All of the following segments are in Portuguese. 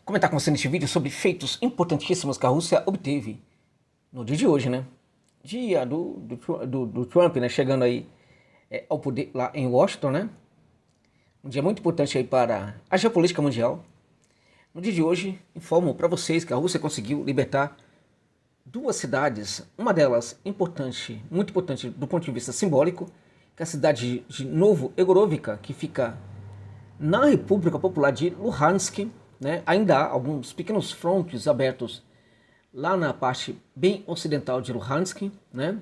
comentar com você neste vídeo sobre feitos importantíssimos que a Rússia obteve no dia de hoje, né? Dia do Trump, né? Chegando aí ao poder lá em Washington, né? Um dia muito importante aí para a geopolítica mundial. No dia de hoje, informo para vocês que a Rússia conseguiu libertar duas cidades, uma delas importante, muito importante do ponto de vista simbólico, que é a cidade de Novo-Egorovka, que fica na República Popular de Luhansk, né? Ainda há alguns pequenos frontes abertos lá na parte bem ocidental de Luhansk, né?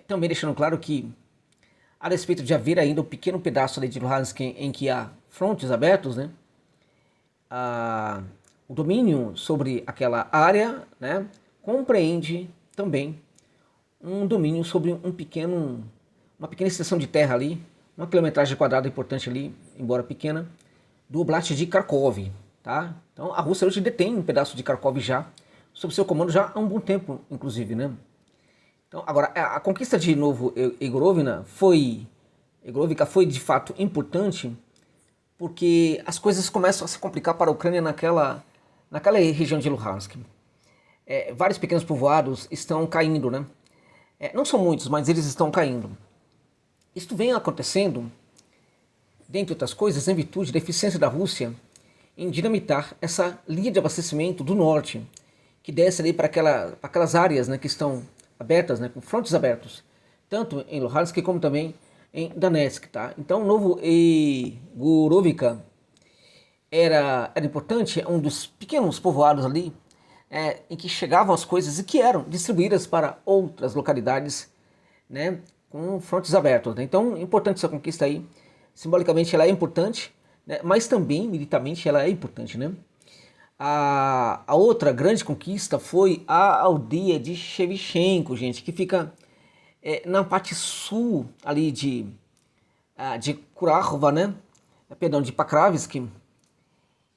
Também deixando claro que, a respeito de haver ainda um pequeno pedaço ali de Luhansk em que há frontes abertos, né? O domínio sobre aquela área, né, compreende também um domínio sobre uma pequena extensão de terra ali, uma quilometragem quadrada importante ali, embora pequena, do Oblast de Kharkov, tá? Então a Rússia hoje detém um pedaço de Kharkov já, sob seu comando já há um bom tempo, inclusive, né? Então agora, a conquista de Novo-Egorovka foi de fato importante, porque as coisas começam a se complicar para a Ucrânia naquela região de Luhansk. Vários pequenos povoados estão caindo, né? Não são muitos, mas eles estão caindo. Isto vem acontecendo, dentre outras coisas, em virtude da eficiência da Rússia em dinamitar essa linha de abastecimento do norte, que desce ali para aquelas áreas, né, que estão abertas, né, com frontes abertos, tanto em Luhansk como também em Donetsk, tá? Então, Novo-Egorovka era importante, é um dos pequenos povoados ali, em que chegavam as coisas e que eram distribuídas para outras localidades, né, com frontes abertos, né? Então, importante essa conquista aí. Simbolicamente ela é importante, né, mas também militarmente ela é importante, né? A outra grande conquista foi a aldeia de Shevchenko, gente, que fica na parte sul ali de Kurakhova, né? Perdão, de Pakrovsk.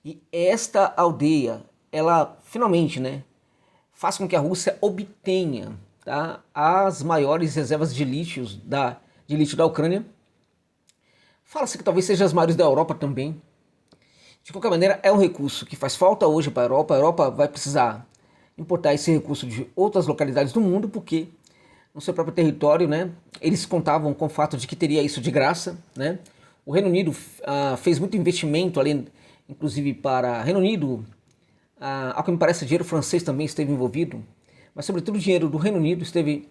E esta aldeia, ela finalmente, né, faz com que a Rússia obtenha, tá, as maiores reservas de lítio da Ucrânia. Fala-se que talvez seja as maiores da Europa também. De qualquer maneira, é um recurso que faz falta hoje para a Europa. A Europa vai precisar importar esse recurso de outras localidades do mundo, porque no seu próprio território, né, eles contavam com o fato de que teria isso de graça, né? O Reino Unido fez muito investimento ali, inclusive para Reino Unido, ao que me parece, o dinheiro francês também esteve envolvido, mas sobretudo o dinheiro do Reino Unido esteve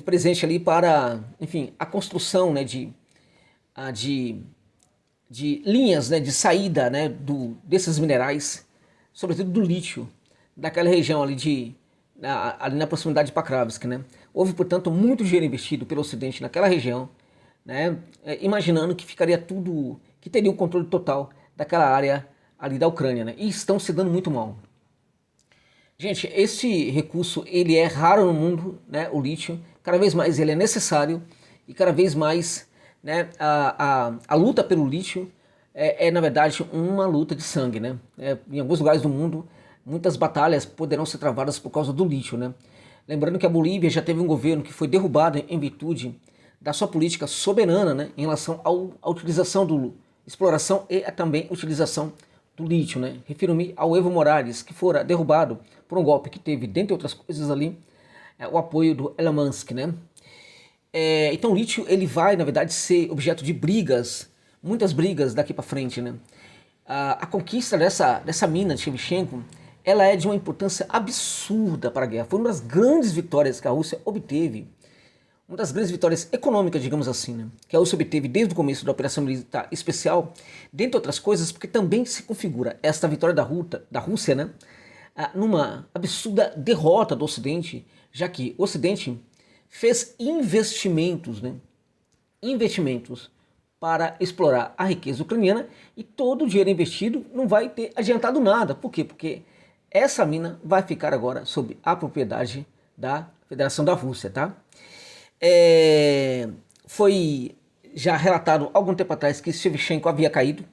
presente ali para, enfim, a construção, né, de linhas, né, de saída, né, desses minerais, sobretudo do lítio, daquela região ali ali na proximidade de Pakrovsk, né? Houve, portanto, muito dinheiro investido pelo Ocidente naquela região, né, imaginando que ficaria tudo, que teria o controle total daquela área ali da Ucrânia, né? E estão se dando muito mal. Gente, esse recurso ele é raro no mundo, né? O lítio, cada vez mais ele é necessário e cada vez mais, né, a luta pelo lítio na verdade uma luta de sangue, né? Em alguns lugares do mundo muitas batalhas poderão ser travadas por causa do lítio, né? Lembrando que a Bolívia já teve um governo que foi derrubado em virtude da sua política soberana, né, em relação à utilização exploração e também utilização do lítio, né? Refiro-me ao Evo Morales, que fora derrubado por um golpe que teve, dentre outras coisas ali, o apoio do Elon Musk, né? Então o lítio ele vai, na verdade, ser objeto de brigas, muitas brigas daqui para frente, né? A conquista dessa mina de Shevchenko, ela é de uma importância absurda para a guerra. Foi uma das grandes vitórias que a Rússia obteve, uma das grandes vitórias econômicas, digamos assim, né, que a Rússia obteve desde o começo da Operação Militar Especial, dentre outras coisas, porque também se configura esta vitória da Rússia, né, numa absurda derrota do Ocidente, já que o Ocidente fez investimentos, né, investimentos para explorar a riqueza ucraniana, e todo o dinheiro investido não vai ter adiantado nada. Por quê? Porque essa mina vai ficar agora sob a propriedade da Federação da Rússia, tá? Foi já relatado algum tempo atrás que Shevchenko havia caído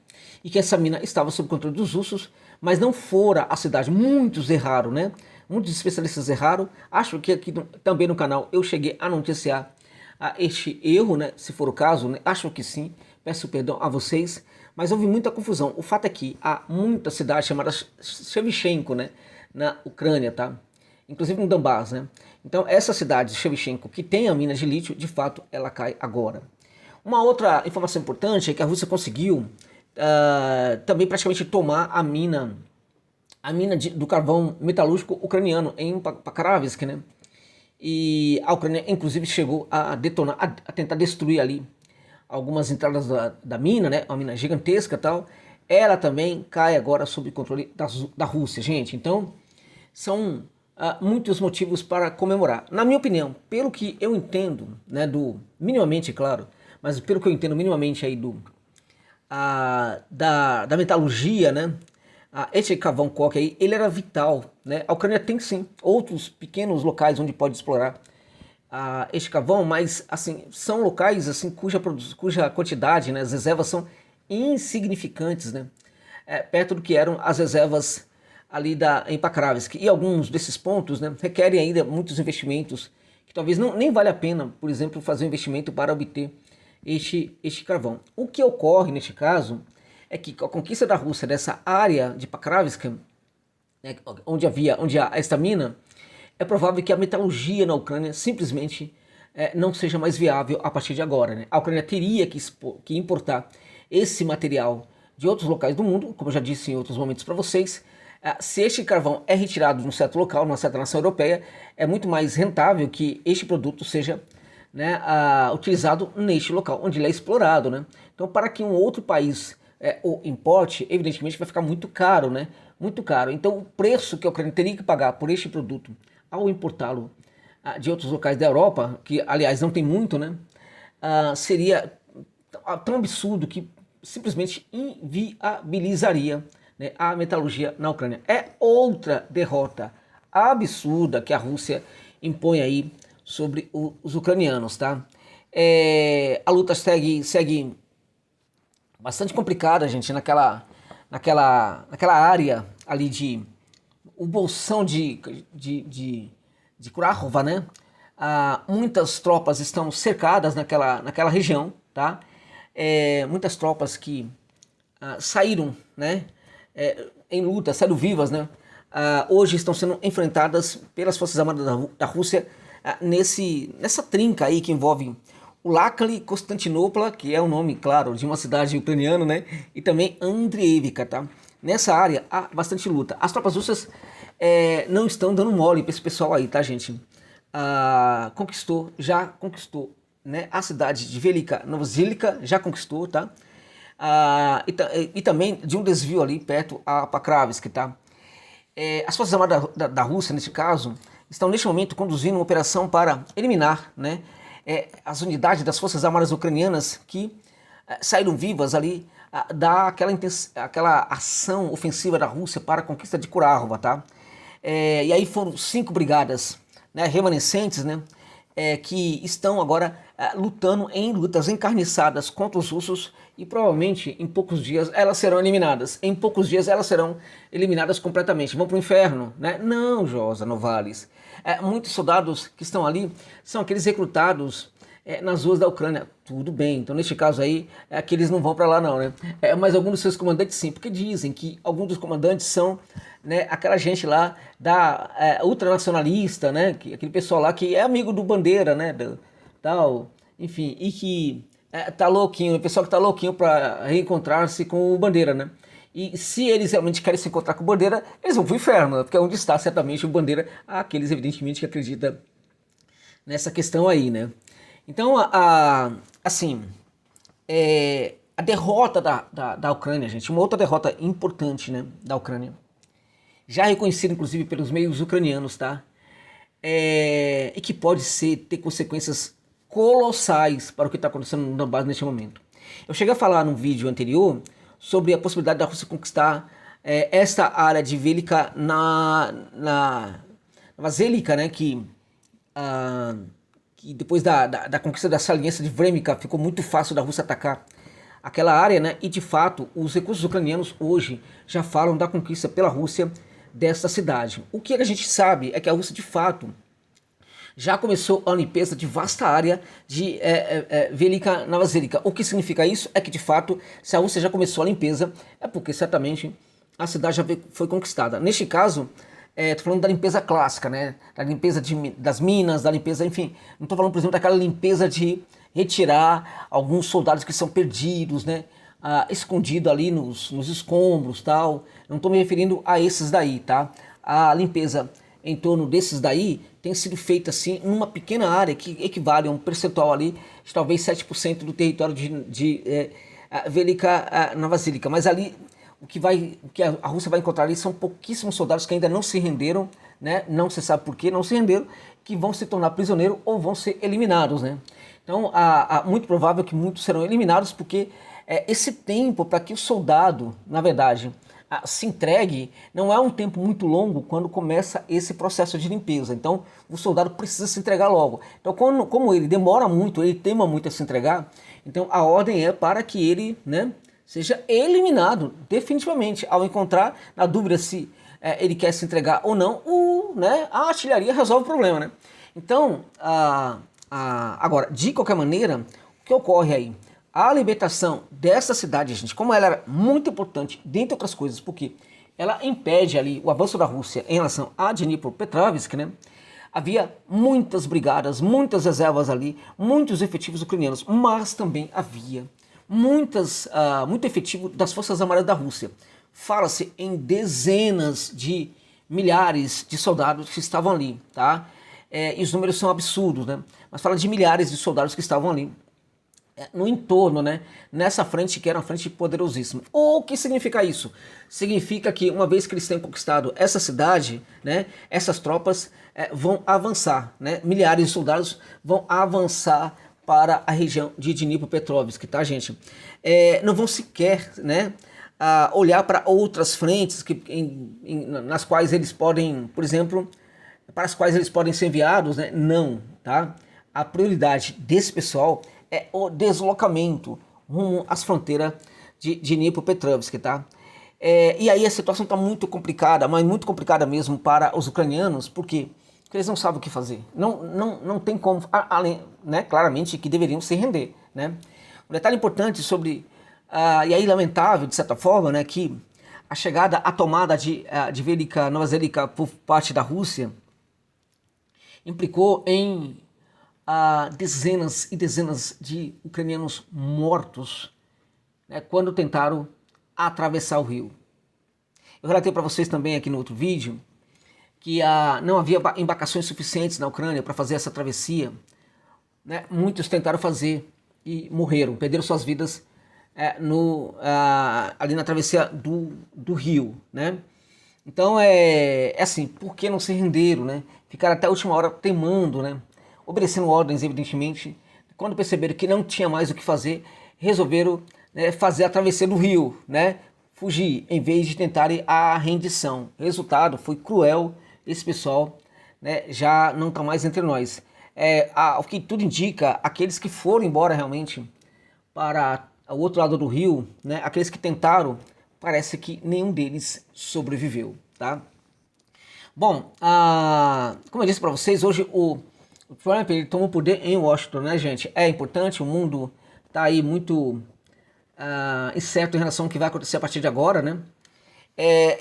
e que essa mina estava sob controle dos russos, mas não fora a cidade. Muitos erraram, né? Muitos especialistas erraram. Acho que aqui também no canal eu cheguei a noticiar este erro, né? Se for o caso, né? Acho que sim. Peço perdão a vocês, mas houve muita confusão. O fato é que há muitas cidades chamadas Shevchenko, né, na Ucrânia, tá? Inclusive no Donbas, né? Então essa cidade, Shevchenko, que tem a mina de lítio, de fato, ela cai agora. Uma outra informação importante é que a Rússia conseguiu também praticamente tomar a mina do carvão metalúrgico ucraniano em Pakrovsk, né? E a Ucrânia, inclusive, chegou a detonar, a tentar destruir ali algumas entradas da mina, né? Uma mina gigantesca e tal. Ela também cai agora sob controle da Rússia, gente. Então, são muitos motivos para comemorar. Na minha opinião, pelo que eu entendo, né, minimamente, claro, mas pelo que eu entendo minimamente aí da metalurgia, né? Esse carvão coque aí, ele era vital, né? A Ucrânia tem sim outros pequenos locais onde pode explorar este carvão, mas assim são locais assim cuja quantidade, né, as reservas são insignificantes, né? Perto do que eram as reservas ali em Pakrovsk. E alguns desses pontos, né, requerem ainda muitos investimentos que talvez nem vale a pena, por exemplo, fazer um investimento para obter este carvão. O que ocorre neste caso é que a conquista da Rússia dessa área de Pakrovsk, né, onde há esta mina, é provável que a metalurgia na Ucrânia simplesmente não seja mais viável a partir de agora, né? A Ucrânia teria que importar esse material de outros locais do mundo, como eu já disse em outros momentos para vocês. Se este carvão é retirado de um certo local, numa certa nação europeia, é muito mais rentável que este produto seja, né, utilizado neste local, onde ele é explorado, né? Então, para que um outro país o importe, evidentemente vai ficar muito caro, né? Muito caro. Então, o preço que a Ucrânia teria que pagar por este produto ao importá-lo de outros locais da Europa, que aliás não tem muito, né? Seria tão absurdo que simplesmente inviabilizaria, né, a metalurgia na Ucrânia. É outra derrota absurda que a Rússia impõe aí sobre os ucranianos, tá? A luta segue bastante complicada, gente, naquela área ali o bolsão de Kharkov, né? Muitas tropas estão cercadas naquela região, tá? Muitas tropas que saíram, né, em luta, saíram vivas, né? Hoje estão sendo enfrentadas pelas Forças Armadas da Rússia nessa trinca aí que envolve o Lakali Constantinopla, que é o nome, claro, de uma cidade ucraniana, né? E também Andreevka, tá? Nessa área há bastante luta. As tropas russas não estão dando mole para esse pessoal aí, tá, gente? Já conquistou, né? A cidade de Velika Novosílica já conquistou, tá? E também de um desvio ali perto a Pakrovsk, tá? As Forças Armadas da Rússia, nesse caso, estão neste momento conduzindo uma operação para eliminar, né, as unidades das Forças Armadas ucranianas que saíram vivas ali daquela ação ofensiva da Rússia para a conquista de Kharkov, tá? E aí foram 5 brigadas, né, remanescentes, né, que estão agora lutando em lutas encarniçadas contra os russos e provavelmente em poucos dias elas serão eliminadas. Em poucos dias elas serão eliminadas completamente. Vão para o inferno, né? Não, Josa Novales. Muitos soldados que estão ali são aqueles recrutados nas ruas da Ucrânia. Tudo bem, então neste caso aí que eles não vão para lá não, né? Mas alguns dos seus comandantes sim, porque dizem que alguns dos comandantes são, né, aquela gente lá da ultranacionalista, né? Aquele pessoal lá que é amigo do Bandeira, né? Tal, enfim, e que tá louquinho, o pessoal que tá louquinho para reencontrar-se com o Bandeira, né? E se eles realmente querem se encontrar com o Bandeira, eles vão pro inferno, né? Porque é onde está certamente o Bandeira, aqueles evidentemente que acreditam nessa questão aí, né? Então, assim, a derrota da Ucrânia, gente, uma outra derrota importante, né, da Ucrânia, já reconhecida inclusive pelos meios ucranianos, tá? E que pode ter consequências colossais para o que está acontecendo no Donbas neste momento. Eu cheguei a falar num vídeo anterior sobre a possibilidade da Rússia conquistar esta área de Velika Novosílica, né, que depois da conquista dessa aliança de Vremika ficou muito fácil da Rússia atacar aquela área, né? E de fato os recursos ucranianos hoje já falam da conquista pela Rússia dessa cidade. O que a gente sabe é que a Rússia de fato já começou a limpeza de vasta área de Velika Novoselica. O que significa isso? É que, de fato, se a Rússia já começou a limpeza, é porque certamente a cidade já foi conquistada. Neste caso, estou falando da limpeza clássica, né? Da limpeza das minas, da limpeza, enfim. Não estou falando, por exemplo, daquela limpeza de retirar alguns soldados que são perdidos, né? Escondido ali nos escombros, tal. Não estou me referindo a esses daí, tá? A limpeza em torno desses daí tem sido feita assim numa pequena área que equivale a um percentual ali de talvez 7% do território de Velika Novoselica. Mas ali o que a Rússia vai encontrar ali são pouquíssimos soldados que ainda não se renderam, né? Não se sabe por que não se renderam, que vão se tornar prisioneiros ou vão ser eliminados, né? Então, muito provável que muitos serão eliminados porque esse tempo para que o soldado, na verdade, se entregue, não é um tempo muito longo quando começa esse processo de limpeza. Então, o soldado precisa se entregar logo. Então, como ele demora muito, ele tema muito a se entregar, então a ordem é para que ele, né, seja eliminado definitivamente. Ao encontrar, na dúvida se ele quer se entregar ou não, a artilharia resolve o problema, né? Então, agora, de qualquer maneira, o que ocorre aí? A libertação dessa cidade, gente, como ela era muito importante, dentre outras coisas, porque ela impede ali o avanço da Rússia em relação a Dnipropetrovsk, né? Havia muitas brigadas, muitas reservas ali, muitos efetivos ucranianos, mas também havia muito efetivo das Forças Armadas da Rússia. Fala-se em dezenas de milhares de soldados que estavam ali, tá? E os números são absurdos, né? Mas fala de milhares de soldados que estavam ali no entorno, né? Nessa frente que era uma frente poderosíssima. O que significa isso? Significa que uma vez que eles tenham conquistado essa cidade, né? Essas tropas vão avançar, né? Milhares de soldados vão avançar para a região de Dnipropetrovsk, tá, gente? Não vão sequer, né? Olhar para outras frentes nas quais eles podem, por exemplo, para as quais eles podem ser enviados, né? Não, tá? A prioridade desse pessoal é o deslocamento rumo às fronteiras de Dnipropetrovsk, tá? E aí a situação está muito complicada, mas muito complicada mesmo para os ucranianos, porque eles não sabem o que fazer. Não tem como, além, né, claramente que deveriam se render, né? Um detalhe importante sobre, e aí lamentável de certa forma, né, que a chegada, a tomada de Velika Novoselica por parte da Rússia implicou em dezenas e dezenas de ucranianos mortos, né, quando tentaram atravessar o rio. Eu relatei para vocês também aqui no outro vídeo que não havia embarcações suficientes na Ucrânia para fazer essa travessia, né? Muitos tentaram fazer e morreram, perderam suas vidas ali na travessia do rio, né? Então assim, por que não se renderam, né? Ficaram até a última hora temando, né? Obedecendo ordens, evidentemente. Quando perceberam que não tinha mais o que fazer, resolveram, né, fazer a travessia do rio, né? Fugir, em vez de tentarem a rendição. O resultado foi cruel. Esse pessoal, né, já não está mais entre nós. O que tudo indica, aqueles que foram embora realmente para o outro lado do rio, né, aqueles que tentaram, parece que nenhum deles sobreviveu, tá? Bom, como eu disse para vocês, hoje o Trump ele tomou poder em Washington, né, gente? É importante, o mundo está aí muito incerto em relação ao que vai acontecer a partir de agora, né?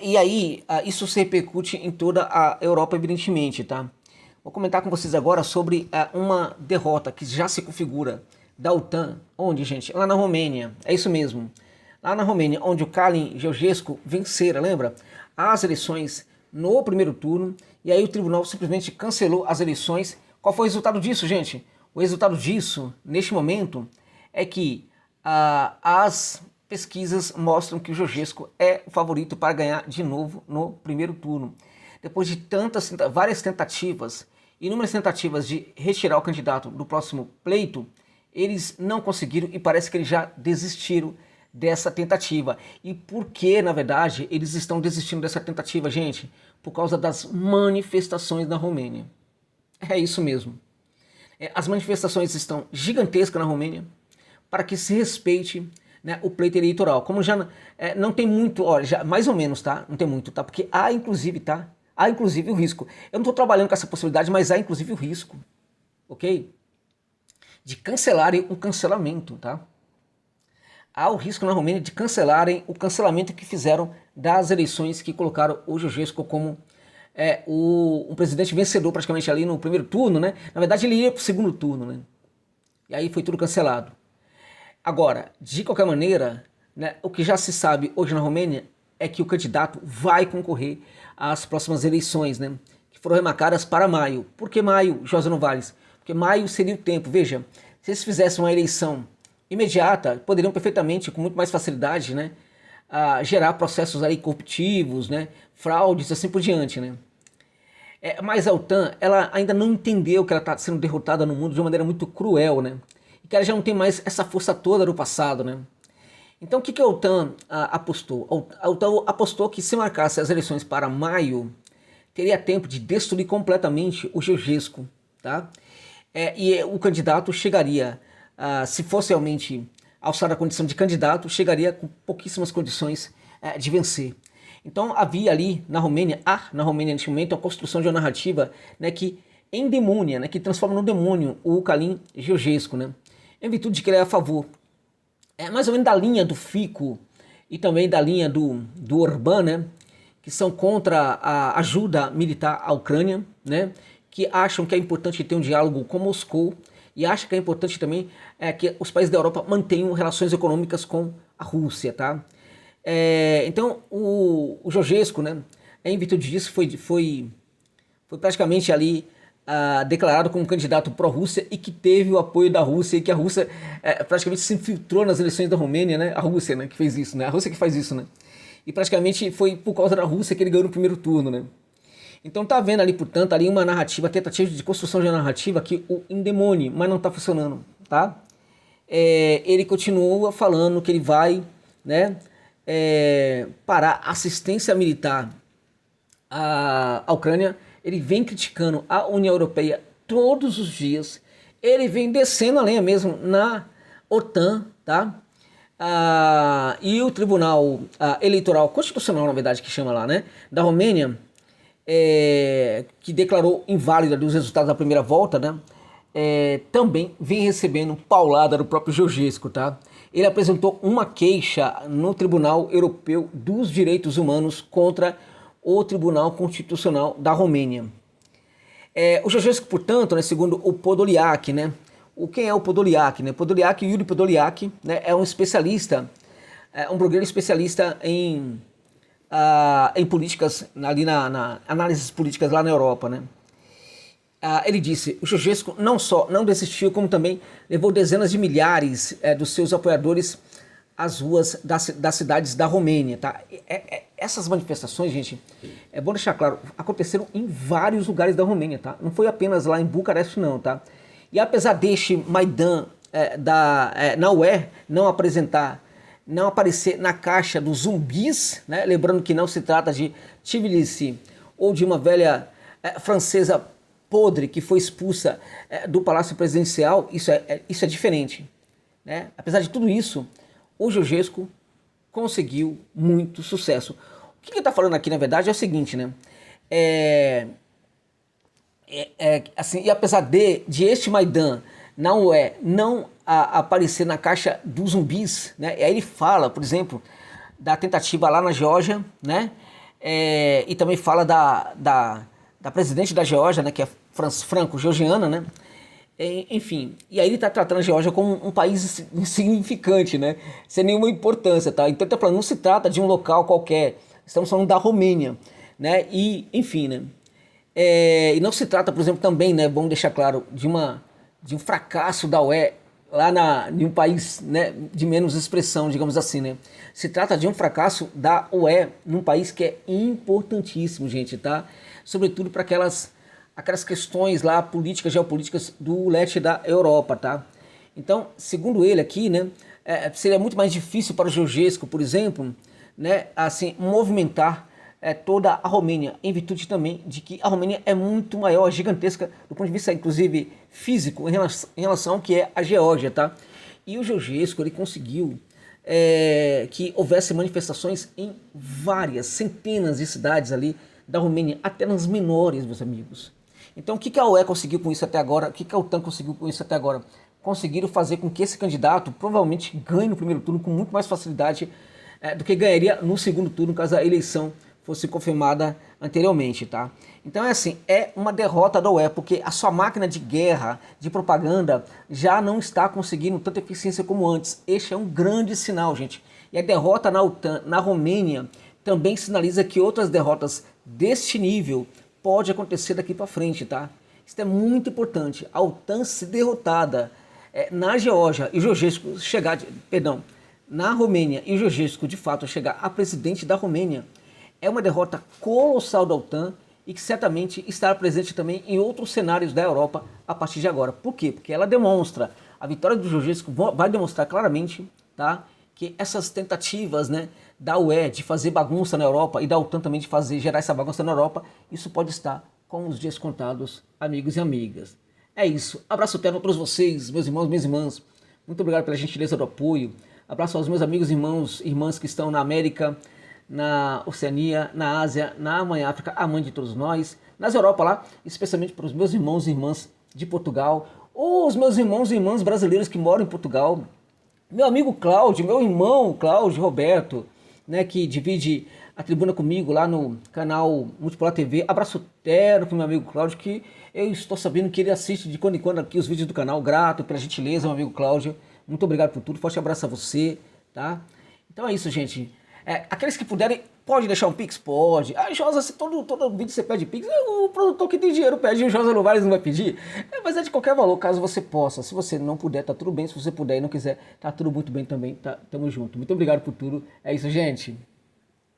E aí, isso se repercute em toda a Europa, evidentemente, tá? Vou comentar com vocês agora sobre uma derrota que já se configura da OTAN. Onde, gente? Lá na Romênia. É isso mesmo. Lá na Romênia, onde o Calin Georgescu vencera, lembra? As eleições no primeiro turno. E aí o tribunal simplesmente cancelou as eleições. Qual foi o resultado disso, gente? O resultado disso, neste momento, é que as pesquisas mostram que o Georgescu é o favorito para ganhar de novo no primeiro turno. Depois de várias tentativas, inúmeras tentativas de retirar o candidato do próximo pleito, eles não conseguiram e parece que eles já desistiram dessa tentativa. E por que, na verdade, eles estão desistindo dessa tentativa, gente? Por causa das manifestações na Romênia. É isso mesmo. As manifestações estão gigantescas na Romênia para que se respeite, né, o pleito eleitoral. Como já não tem muito, olha, já, mais ou menos, tá? Não tem muito, tá? Porque inclusive, tá? há inclusive o risco. Eu não estou trabalhando com essa possibilidade, mas há inclusive o risco, ok? De cancelarem o cancelamento, tá? Há o risco na Romênia de cancelarem o cancelamento que fizeram das eleições que colocaram o Georgescu como um presidente vencedor praticamente ali no primeiro turno, né? Na verdade ele ia para o segundo turno, né? E aí foi tudo cancelado. Agora, de qualquer maneira, né, o que já se sabe hoje na Romênia é que o candidato vai concorrer às próximas eleições, né? Que foram remarcadas para maio. Por que maio, José Novales? Porque maio seria o tempo. Veja, se eles fizessem uma eleição imediata, poderiam perfeitamente, com muito mais facilidade, né, gerar processos aí corruptivos, né, fraudes, assim por diante, né. Mas a OTAN, ela ainda não entendeu que ela está sendo derrotada no mundo de uma maneira muito cruel, né, e que ela já não tem mais essa força toda do passado, né. Então o que a OTAN apostou? A OTAN apostou que se marcasse as eleições para maio, teria tempo de destruir completamente o Georgescu, tá? E o candidato chegaria, se fosse realmente alçar a condição de candidato, chegaria com pouquíssimas condições de vencer. Então havia ali na Romênia, neste momento, a construção de uma narrativa, né, que endemônia, né, que transforma no demônio o Calin Georgescu, né, em virtude de que ele é a favor, mais ou menos da linha do Fico e também da linha do Orbán, né, que são contra a ajuda militar à Ucrânia, né, que acham que é importante ter um diálogo com Moscou e acham que é importante também que os países da Europa mantenham relações econômicas com a Rússia, tá? Então o Georgescu, né, em virtude disso, foi praticamente ali declarado como candidato pró-Rússia e que teve o apoio da Rússia e que a Rússia praticamente se infiltrou nas eleições da Romênia, né? A Rússia, né, que fez isso, né? A Rússia que faz isso, né? E praticamente foi por causa da Rússia que ele ganhou no primeiro turno, né? Então tá vendo ali, portanto, ali uma narrativa, tentativa de construção de uma narrativa que o endemone, mas não tá funcionando, tá? Ele continua falando que ele vai, né, parar assistência militar à Ucrânia. Ele vem criticando a União Europeia todos os dias. Ele vem descendo a lenha mesmo na OTAN, tá? E o Tribunal Eleitoral Constitucional, na verdade, que chama lá, né, da Romênia, que declarou inválida os resultados da primeira volta, né, também vem recebendo paulada do próprio Georgescu, tá? Ele apresentou uma queixa no Tribunal Europeu dos Direitos Humanos contra o Tribunal Constitucional da Romênia. O Georgescu, portanto, né, segundo o Podolyak, né, quem é o Podolyak? Né? Yuri Podolyak, né, é um especialista, um blogueiro especialista em políticas, ali na análises políticas lá na Europa, né? Ele disse, o Georgescu não só não desistiu, como também levou dezenas de milhares dos seus apoiadores às ruas das cidades da Romênia, tá? Essas manifestações, gente, é bom deixar claro, aconteceram em vários lugares da Romênia, tá? Não foi apenas lá em Bucareste, não, tá? E apesar deste Maidan na UE não aparecer na caixa dos zumbis, né? Lembrando que não se trata de Tbilisi ou de uma velha francesa podre que foi expulsa do Palácio Presidencial, isso é diferente, né? Apesar de tudo isso, o Georgescu conseguiu muito sucesso. O que ele está falando aqui, na verdade, é o seguinte, né? Assim, e apesar de este Maidan na UE não aparecer na caixa dos zumbis, né? E aí ele fala, por exemplo, da tentativa lá na Geórgia, né? E também fala da presidente da Geórgia, né? Que é franco-georgiana, né? Enfim, e aí ele está tratando a Geórgia como um país insignificante, né? Sem nenhuma importância, tá? Então ele tá falando, não se trata de um local qualquer, estamos falando da Romênia, né? E, enfim, né? E não se trata, por exemplo, também, né? Bom deixar claro, de um fracasso da UE lá em um país, né, de menos expressão, digamos assim, né? Se trata de um fracasso da UE num país que é importantíssimo, gente, tá? Sobretudo para aquelas questões lá políticas, geopolíticas do leste da Europa, tá? Então, segundo ele aqui, né, seria muito mais difícil para o Georgescu, por exemplo, né, assim, movimentar toda a Romênia, em virtude também de que a Romênia é muito maior, gigantesca, do ponto de vista, inclusive, físico, em relação ao que é a Geórgia, tá? E o Georgescu, ele conseguiu que houvesse manifestações em várias, centenas de cidades ali da Romênia, até nas menores, meus amigos. Então o que a UE conseguiu com isso até agora? O que a OTAN conseguiu com isso até agora? Conseguiram fazer com que esse candidato provavelmente ganhe no primeiro turno com muito mais facilidade do que ganharia no segundo turno, caso a eleição fosse confirmada anteriormente, tá? Então é assim, é uma derrota da UE, porque a sua máquina de guerra, de propaganda, já não está conseguindo tanta eficiência como antes. Este é um grande sinal, gente. E a derrota na OTAN, na Romênia, também sinaliza que outras derrotas deste nível pode acontecer daqui para frente, tá? Isso é muito importante. A OTAN se derrotada na Geórgia e Georgescu chegar, perdão, na Romênia e Georgescu de fato chegar a presidente da Romênia, é uma derrota colossal da OTAN e que certamente estará presente também em outros cenários da Europa a partir de agora. Por quê? Porque ela demonstra, a vitória do Georgescu vai demonstrar claramente, tá, que essas tentativas, né, da UE de fazer bagunça na Europa e da OTAN também de gerar essa bagunça na Europa, isso pode estar com os dias contados, amigos e amigas. É isso. Abraço eterno a todos vocês, meus irmãos, minhas irmãs. Muito obrigado pela gentileza do apoio. Abraço aos meus amigos, irmãos, irmãs que estão na América, na Oceania, na Ásia, na mãe África, a mãe de todos nós, nas Europa lá, especialmente para os meus irmãos e irmãs de Portugal, ou os meus irmãos e irmãs brasileiros que moram em Portugal, meu amigo Cláudio, meu irmão Cláudio Roberto, né, que divide a tribuna comigo lá no canal Multipolar TV. Abraço eterno pro meu amigo Cláudio, que eu estou sabendo que ele assiste de quando em quando aqui os vídeos do canal. Grato pela gentileza, meu amigo Cláudio. Muito obrigado por tudo. Forte abraço a você, tá? Então é isso, gente. Aqueles que puderem, pode deixar um Pix? Pode. Ah, Josa, se todo vídeo você pede Pix, o produtor que tem dinheiro pede, o Josa Novaes não vai pedir. Mas é de qualquer valor, caso você possa. Se você não puder, tá tudo bem. Se você puder e não quiser, tá tudo muito bem também. Tamo junto. Muito obrigado por tudo. É isso, gente.